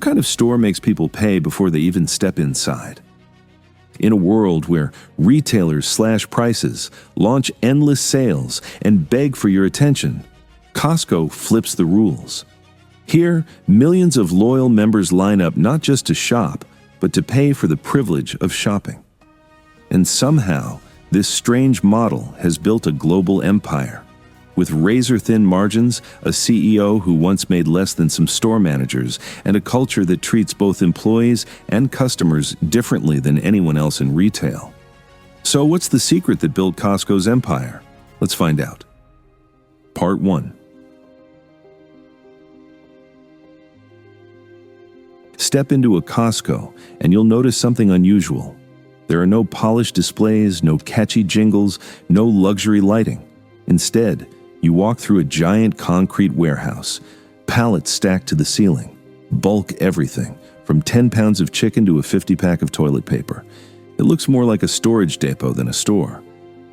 kind of store makes people pay before they even step inside? In a world where retailers slash prices, launch endless sales, and beg for your attention, Costco flips the rules. Here, millions of loyal members line up not just to shop, but to pay for the privilege of shopping. And somehow, this strange model has built a global empire. With razor-thin margins, a CEO who once made less than some store managers, and a culture that treats both employees and customers differently than anyone else in retail. So what's the secret that built Costco's empire? Let's find out. Part 1. Step into a Costco, and you'll notice something unusual. There are no polished displays, no catchy jingles, no luxury lighting. Instead, you walk through a giant concrete warehouse, pallets stacked to the ceiling, bulk everything, from 10 pounds of chicken to a 50-pack of toilet paper. It looks more like a storage depot than a store.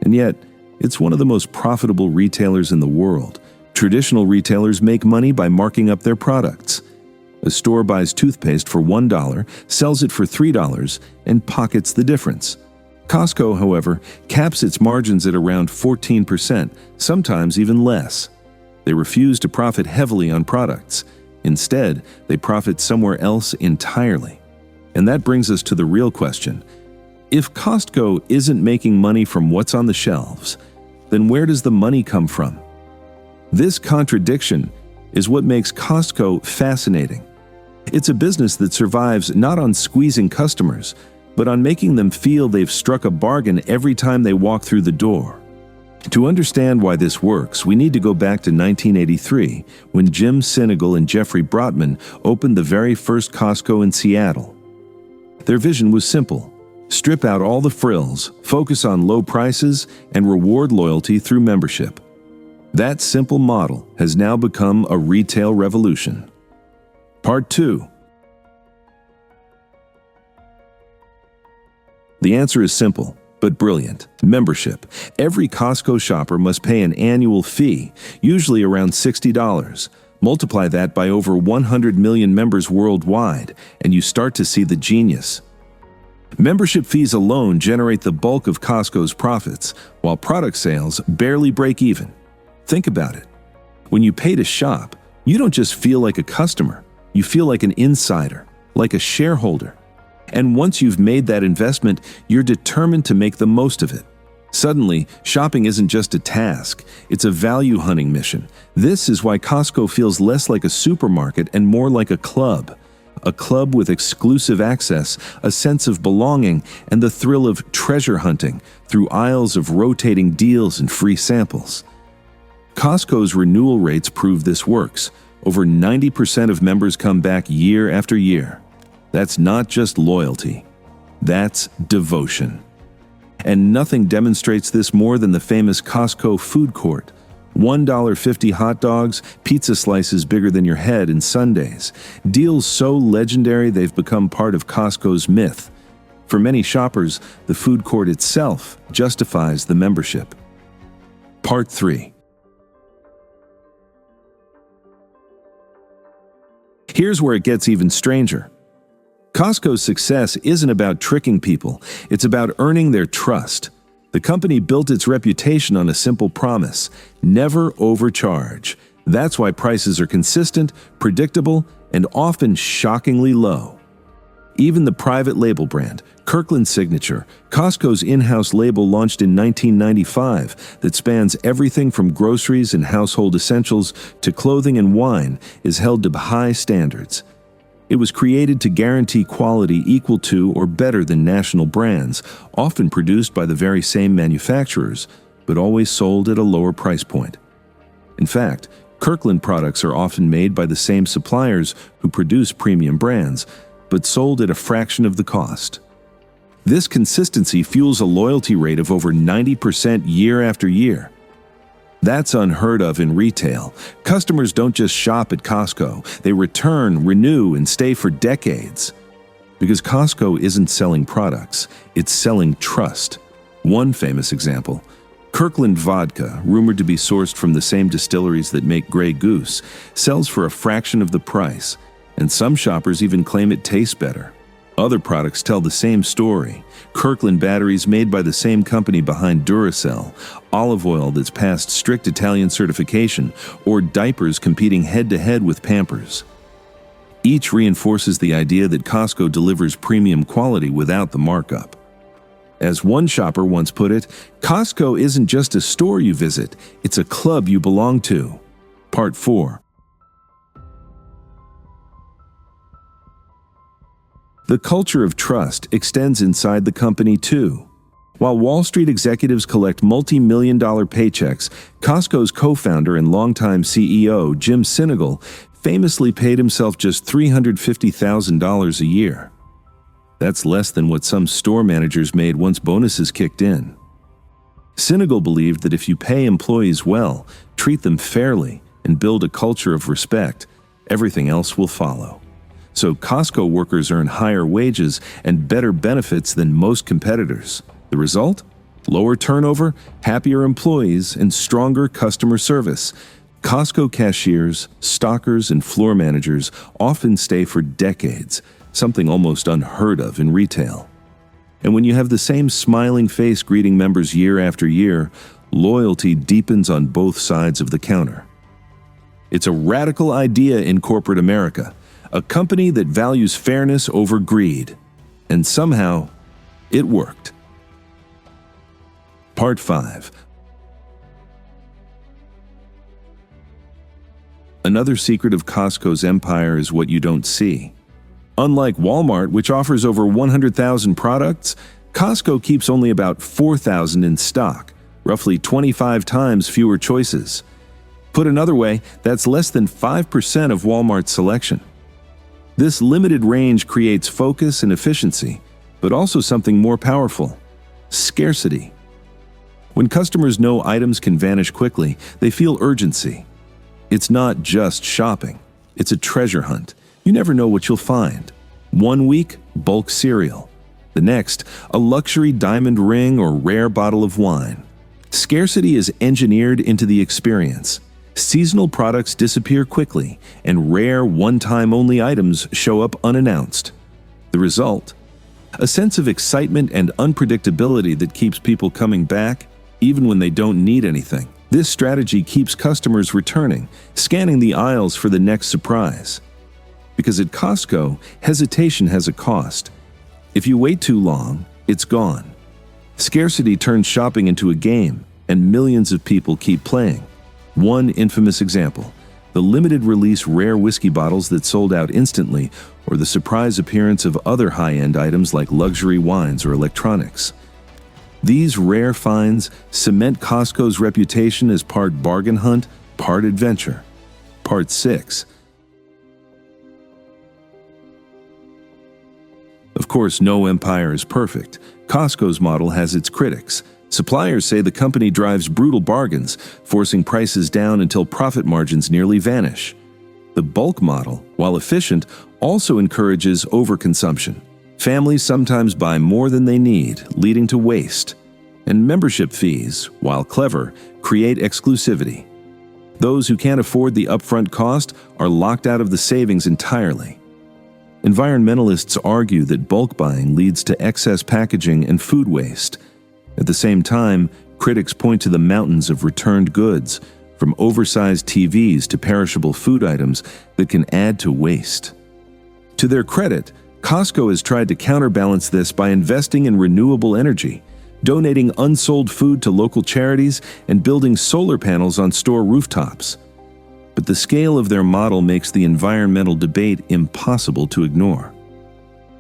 And yet, it's one of the most profitable retailers in the world. Traditional retailers make money by marking up their products. A store buys toothpaste for $1, sells it for $3, and pockets the difference. Costco, however, caps its margins at around 14%, sometimes even less. They refuse to profit heavily on products. Instead, they profit somewhere else entirely. And that brings us to the real question. If Costco isn't making money from what's on the shelves, then where does the money come from? This contradiction is what makes Costco fascinating. It's a business that survives not on squeezing customers, but on making them feel they've struck a bargain every time they walk through the door. To understand why this works, we need to go back to 1983, when Jim Sinegal and Jeffrey Brotman opened the very first Costco in Seattle. Their vision was simple: strip out all the frills, focus on low prices, and reward loyalty through membership. That simple model has now become a retail revolution. Part 2. The answer is simple, but brilliant. Membership. Every Costco shopper must pay an annual fee, usually around $60. Multiply that by over 100 million members worldwide, and you start to see the genius. Membership fees alone generate the bulk of Costco's profits, while product sales barely break even. Think about it. When you pay to shop, you don't just feel like a customer. You feel like an insider, like a shareholder. And once you've made that investment, you're determined to make the most of it. Suddenly, shopping isn't just a task, it's a value-hunting mission. This is why Costco feels less like a supermarket and more like a club with exclusive access, a sense of belonging, and the thrill of treasure hunting through aisles of rotating deals and free samples. Costco's renewal rates prove this works. Over 90% of members come back year after year. That's not just loyalty. That's devotion. And nothing demonstrates this more than the famous Costco food court. $1.50 hot dogs, pizza slices bigger than your head, and sundaes. Deals so legendary they've become part of Costco's myth. For many shoppers, the food court itself justifies the membership. Part 3. Here's where it gets even stranger. Costco's success isn't about tricking people, it's about earning their trust. The company built its reputation on a simple promise: never overcharge. That's why prices are consistent, predictable, and often shockingly low. Even the private label brand, Kirkland Signature, Costco's in-house label launched in 1995 that spans everything from groceries and household essentials to clothing and wine, is held to high standards. It was created to guarantee quality equal to or better than national brands, often produced by the very same manufacturers, but always sold at a lower price point. In fact, Kirkland products are often made by the same suppliers who produce premium brands, but sold at a fraction of the cost. This consistency fuels a loyalty rate of over 90% year after year. That's unheard of in retail. Customers don't just shop at Costco, they return, renew, and stay for decades. Because Costco isn't selling products, it's selling trust. One famous example: Kirkland vodka, rumored to be sourced from the same distilleries that make Grey Goose, sells for a fraction of the price. And some shoppers even claim it tastes better. Other products tell the same story. Kirkland batteries made by the same company behind Duracell, olive oil that's passed strict Italian certification, or diapers competing head-to-head with Pampers. Each reinforces the idea that Costco delivers premium quality without the markup. As one shopper once put it, Costco isn't just a store you visit, it's a club you belong to. Part 4. The culture of trust extends inside the company too. While Wall Street executives collect multi-million-dollar paychecks, Costco's co-founder and longtime CEO, Jim Sinegal, famously paid himself just $350,000 a year. That's less than what some store managers made once bonuses kicked in. Sinegal believed that if you pay employees well, treat them fairly, and build a culture of respect, everything else will follow. So Costco workers earn higher wages and better benefits than most competitors. The result? Lower turnover, happier employees, and stronger customer service. Costco cashiers, stockers, and floor managers often stay for decades, something almost unheard of in retail. And when you have the same smiling face greeting members year after year, loyalty deepens on both sides of the counter. It's a radical idea in corporate America, a company that values fairness over greed. And somehow, it worked. Part 5. Another secret of Costco's empire is what you don't see. Unlike Walmart, which offers over 100,000 products, Costco keeps only about 4,000 in stock, roughly 25 times fewer choices. Put another way, that's less than 5% of Walmart's selection. This limited range creates focus and efficiency, but also something more powerful: scarcity. When customers know items can vanish quickly, they feel urgency. It's not just shopping, it's a treasure hunt. You never know what you'll find. One week, bulk cereal. The next, a luxury diamond ring or rare bottle of wine. Scarcity is engineered into the experience. Seasonal products disappear quickly, and rare, one-time-only items show up unannounced. The result? A sense of excitement and unpredictability that keeps people coming back, even when they don't need anything. This strategy keeps customers returning, scanning the aisles for the next surprise. Because at Costco, hesitation has a cost. If you wait too long, it's gone. Scarcity turns shopping into a game, and millions of people keep playing. One infamous example: the limited release rare whiskey bottles that sold out instantly, or the surprise appearance of other high-end items like luxury wines or electronics. These rare finds cement Costco's reputation as part bargain hunt, part adventure. Part 6. Of course, no empire is perfect. Costco's model has its critics. Suppliers say the company drives brutal bargains, forcing prices down until profit margins nearly vanish. The bulk model, while efficient, also encourages overconsumption. Families sometimes buy more than they need, leading to waste. And membership fees, while clever, create exclusivity. Those who can't afford the upfront cost are locked out of the savings entirely. Environmentalists argue that bulk buying leads to excess packaging and food waste. At the same time, critics point to the mountains of returned goods, from oversized TVs to perishable food items, that can add to waste. To their credit, Costco has tried to counterbalance this by investing in renewable energy, donating unsold food to local charities, and building solar panels on store rooftops. But the scale of their model makes the environmental debate impossible to ignore.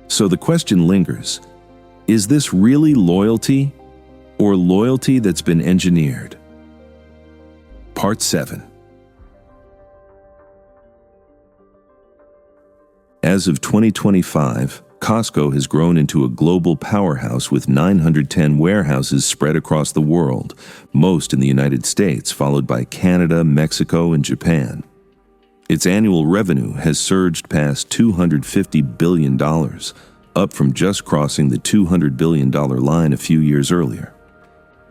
So the question lingers: is this really loyalty, or loyalty that's been engineered? Part 7. As of 2025, Costco has grown into a global powerhouse with 910 warehouses spread across the world, most in the United States, followed by Canada, Mexico, and Japan. Its annual revenue has surged past $250 billion, up from just crossing the $200 billion line a few years earlier.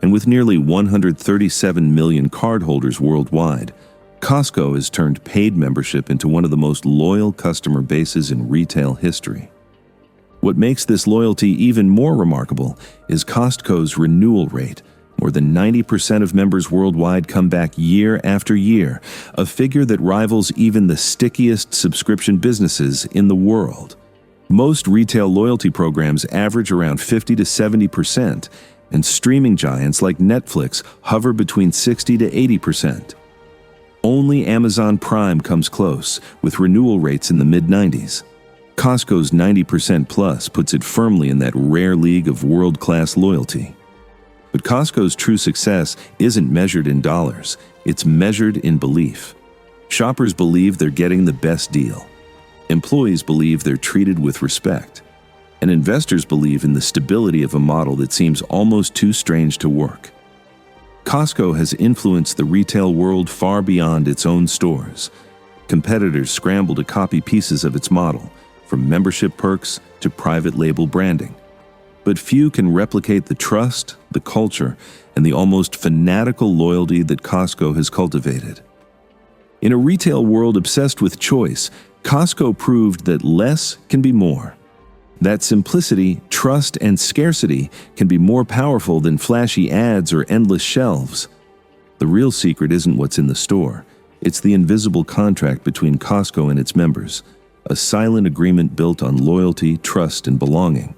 And with nearly 137 million cardholders worldwide, Costco has turned paid membership into one of the most loyal customer bases in retail history. What makes this loyalty even more remarkable is Costco's renewal rate. More than 90% of members worldwide come back year after year, a figure that rivals even the stickiest subscription businesses in the world. Most retail loyalty programs average around 50 to 70%, and streaming giants like Netflix hover between 60 to 80%. Only Amazon Prime comes close, with renewal rates in the mid-90s. Costco's 90% plus puts it firmly in that rare league of world-class loyalty. But Costco's true success isn't measured in dollars, it's measured in belief. Shoppers believe they're getting the best deal. Employees believe they're treated with respect. And investors believe in the stability of a model that seems almost too strange to work. Costco has influenced the retail world far beyond its own stores. Competitors scramble to copy pieces of its model, from membership perks to private label branding. But few can replicate the trust, the culture, and the almost fanatical loyalty that Costco has cultivated. In a retail world obsessed with choice, Costco proved that less can be more. That simplicity, trust, and scarcity can be more powerful than flashy ads or endless shelves. The real secret isn't what's in the store. It's the invisible contract between Costco and its members, a silent agreement built on loyalty, trust, and belonging.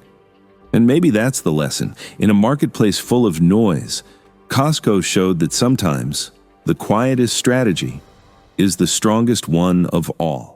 And maybe that's the lesson. In a marketplace full of noise, Costco showed that sometimes the quietest strategy is the strongest one of all.